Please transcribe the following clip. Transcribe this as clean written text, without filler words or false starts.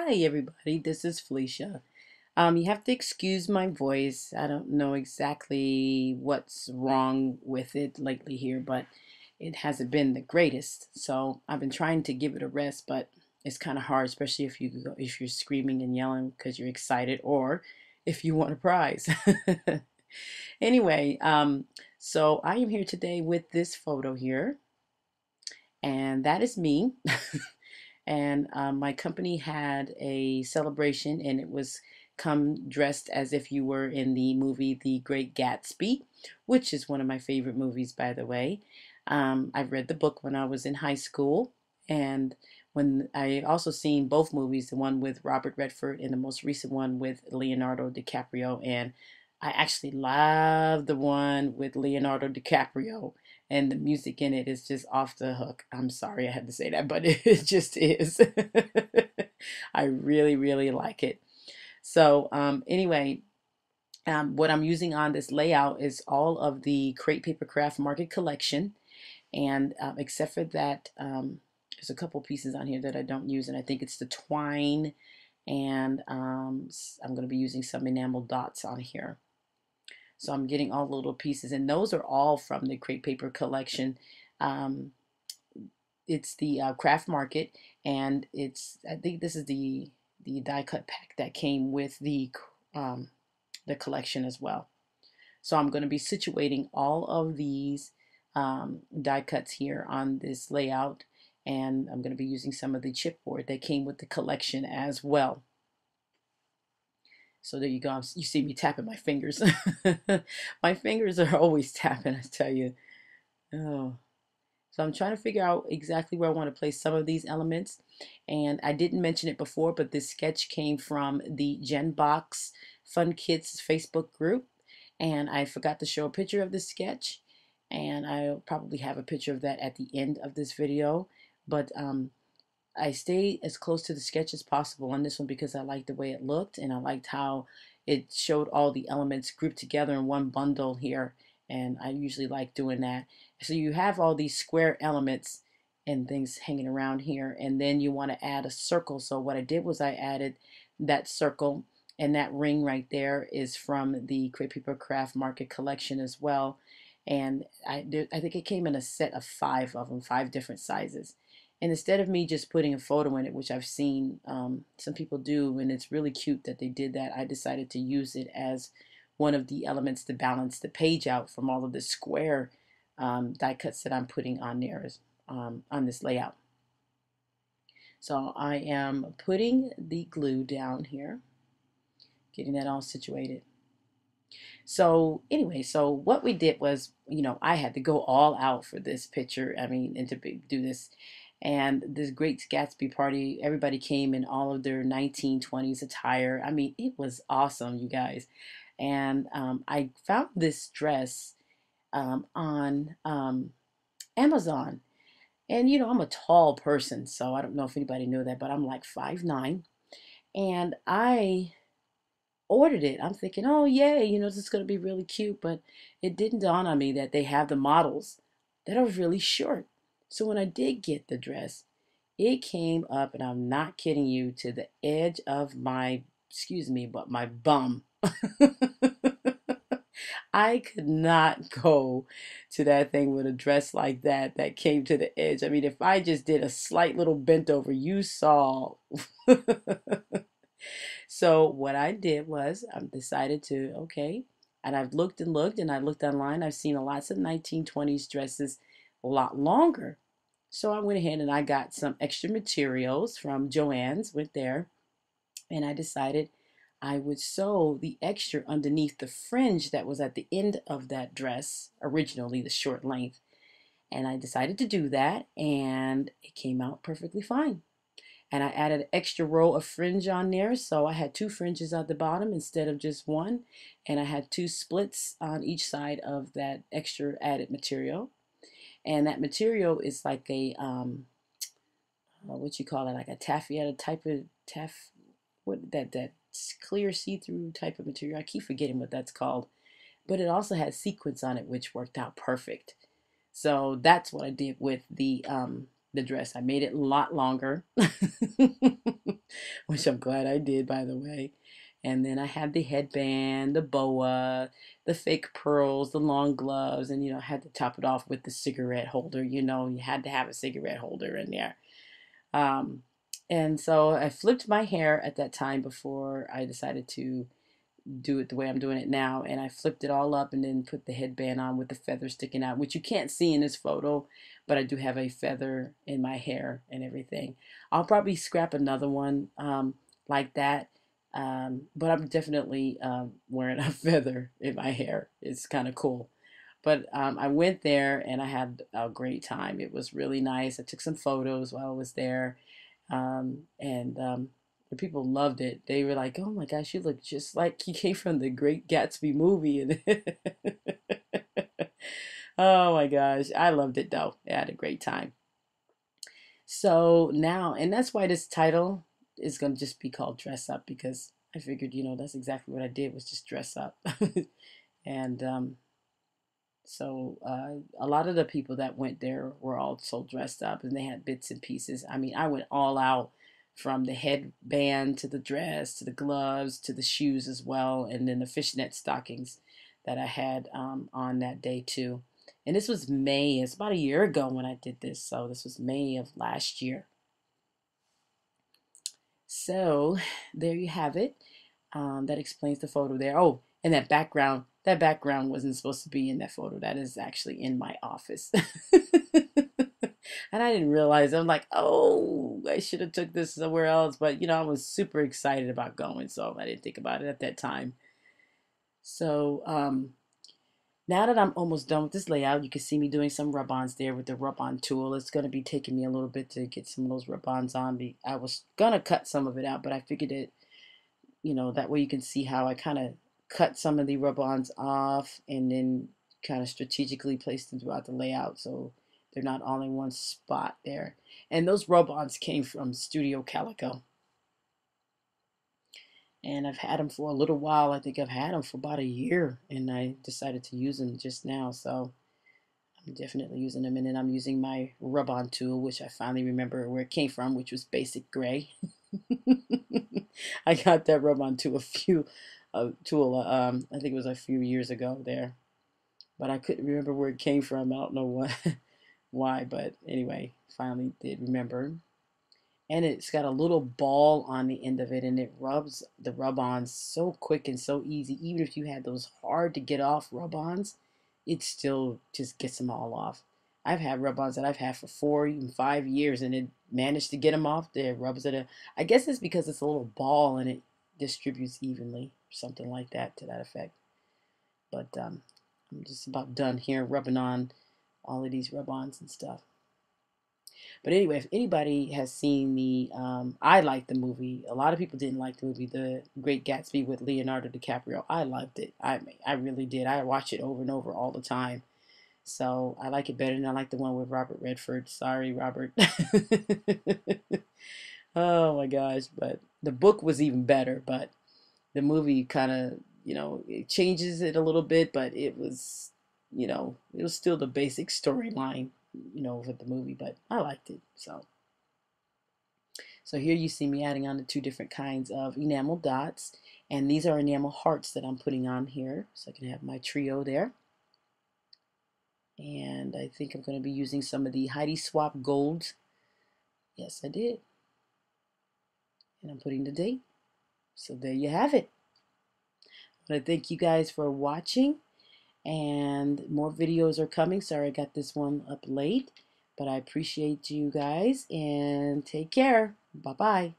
Hi, everybody. This is Felicia. You have to excuse my voice. I don't know exactly what's wrong with it lately here, but it hasn't been the greatest. So I've been trying to give it a rest, but it's kind of hard, especially if you're screaming and yelling because you're excited or if you want a prize. Anyway, so I am here today with this photo here, and that is me. And my company had a celebration, and it was come dressed as if you were in the movie The Great Gatsby, which is one of my favorite movies, by the way. I've read the book when I was in high school, and when I also seen both movies, the one with Robert Redford and the most recent one with Leonardo DiCaprio, and I actually love the one with Leonardo DiCaprio, and the music in it is just off the hook. I'm sorry I had to say that, but it just is. I really, really like it. So, anyway, what I'm using on this layout is all of the Crate Paper Craft Market collection, and except for that, there's a couple pieces on here that I don't use, and I think it's the twine, and I'm going to be using some enamel dots on here. So I'm getting all the little pieces, and those are all from the Crate Paper collection. Um, it's the craft market, and I think this is the die cut pack that came with the collection as well. So I'm going to be situating all of these die cuts here on this layout, and I'm going to be using some of the chipboard that came with the collection as well. So there you go. You see me tapping my fingers. My fingers are always tapping, I tell you. Oh. So I'm trying to figure out exactly where I want to place some of these elements. And I didn't mention it before, but this sketch came from the Gen Box Fun Kids Facebook group. And I forgot to show a picture of this sketch. And I'll probably have a picture of that at the end of this video. But I stayed as close to the sketch as possible on this one because I liked the way it looked, and I liked how it showed all the elements grouped together in one bundle here, and I usually like doing that. So you have all these square elements and things hanging around here, and then you want to add a circle. So what I did was I added that circle, and that ring right there is from the Crepe Paper Craft Market collection as well. And I think it came in a set of five of them, five different sizes. And instead of me just putting a photo in it, which I've seen some people do, and it's really cute that they did that, I decided to use it as one of the elements to balance the page out from all of the square die cuts that I'm putting on there on this layout. So I am putting the glue down here, getting that all situated. So anyway, so what we did was, I had to go all out for this picture. I mean, and to do this. And this Great Gatsby party, everybody came in all of their 1920s attire. I mean, it was awesome, you guys. And I found this dress on Amazon. And, I'm a tall person, so I don't know if anybody knew that, but I'm like 5'9". And I ordered it. I'm thinking, oh, yay, this is going to be really cute. But it didn't dawn on me that they have the models that are really short. So when I did get the dress, it came up, and I'm not kidding you, to the edge of my, excuse me, but my bum. I could not go to that thing with a dress like that came to the edge. I mean, if I just did a slight little bent over, you saw. So what I did was I decided to, okay, and I've looked and looked, and I looked online. I've seen lots of 1920s dresses a lot longer. So I went ahead and I got some extra materials from Joann's, went there, and I decided I would sew the extra underneath the fringe that was at the end of that dress, originally the short length. And I decided to do that, and it came out perfectly fine. And I added an extra row of fringe on there, so I had two fringes at the bottom instead of just one, and I had two splits on each side of that extra added material. And that material is like a what you call it, like a taffeta type of what that clear see-through type of material. I keep forgetting what that's called, but it also has sequins on it, which worked out perfect. So that's what I did with the the dress. I made it a lot longer, which I'm glad I did, by the way. And then I had the headband, the boa, the fake pearls, the long gloves, and I had to top it off with the cigarette holder. You had to have a cigarette holder in there. Um, and so I flipped my hair at that time before I decided to do it the way I'm doing it now. And I flipped it all up and then put the headband on with the feather sticking out, which you can't see in this photo, but I do have a feather in my hair and everything. I'll probably scrap another one like that. But I'm definitely wearing a feather in my hair. It's kind of cool. But I went there and I had a great time. It was really nice. I took some photos while I was there. And the people loved it. They were like, "Oh my gosh, you look just like you came from the Great Gatsby movie." And oh my gosh, I loved it though. I had a great time. So now, and that's why this title is going to just be called Dress Up, because I figured, that's exactly what I did, was just dress up. And so a lot of the people that went there were also dressed up, and they had bits and pieces. I mean, I went all out, from the headband to the dress to the gloves to the shoes as well, and then the fishnet stockings that I had on that day too. And this was May. It's about a year ago when I did this. So this was May of last year. So there you have it. That explains the photo there. Oh, and that background wasn't supposed to be in that photo. That is actually in my office. And I didn't realize. I'm like, oh, I should have took this somewhere else. But I was super excited about going, so I didn't think about it at that time. So now that I'm almost done with this layout, you can see me doing some rub-ons there with the rub-on tool. It's going to be taking me a little bit to get some of those rub-ons on. I was going to cut some of it out, but I figured it, that way you can see how I kind of cut some of the rub-ons off and then kind of strategically place them throughout the layout so they're not all in one spot there. And those rub-ons came from Studio Calico. And I've had them for a little while. I think I've had them for about a year, and I decided to use them just now. So I'm definitely using them. And then I'm using my rub-on tool, which I finally remember where it came from, which was Basic Gray. I got that rub-on tool I think it was a few years ago there, but I couldn't remember where it came from. I don't know what, why, but anyway, finally did remember. And it's got a little ball on the end of it, and it rubs the rub-ons so quick and so easy. Even if you had those hard to get off rub-ons, it still just gets them all off. I've had rub-ons that I've had for 4, even 5 years, and it managed to get them off. There rubs it. I guess it's because it's a little ball and it distributes evenly, something like that, to that effect. But I'm just about done here rubbing on all of these rub-ons and stuff. But anyway, if anybody has seen I liked the movie. A lot of people didn't like the movie, The Great Gatsby with Leonardo DiCaprio. I liked it. I really did. I watch it over and over all the time. So I like it better than I like the one with Robert Redford. Sorry, Robert. Oh my gosh. But the book was even better. But the movie kind of, it changes it a little bit. But it was still the basic storyline, with the movie. But I liked it. So here you see me adding on the two different kinds of enamel dots. And these are enamel hearts that I'm putting on here. So I can have my trio there. And I think I'm going to be using some of the Heidi Swap Gold. Yes, I did. And I'm putting the date. So there you have it. I want to thank you guys for watching. And more videos are coming. Sorry I got this one up late. But I appreciate you guys. And take care. Bye-bye.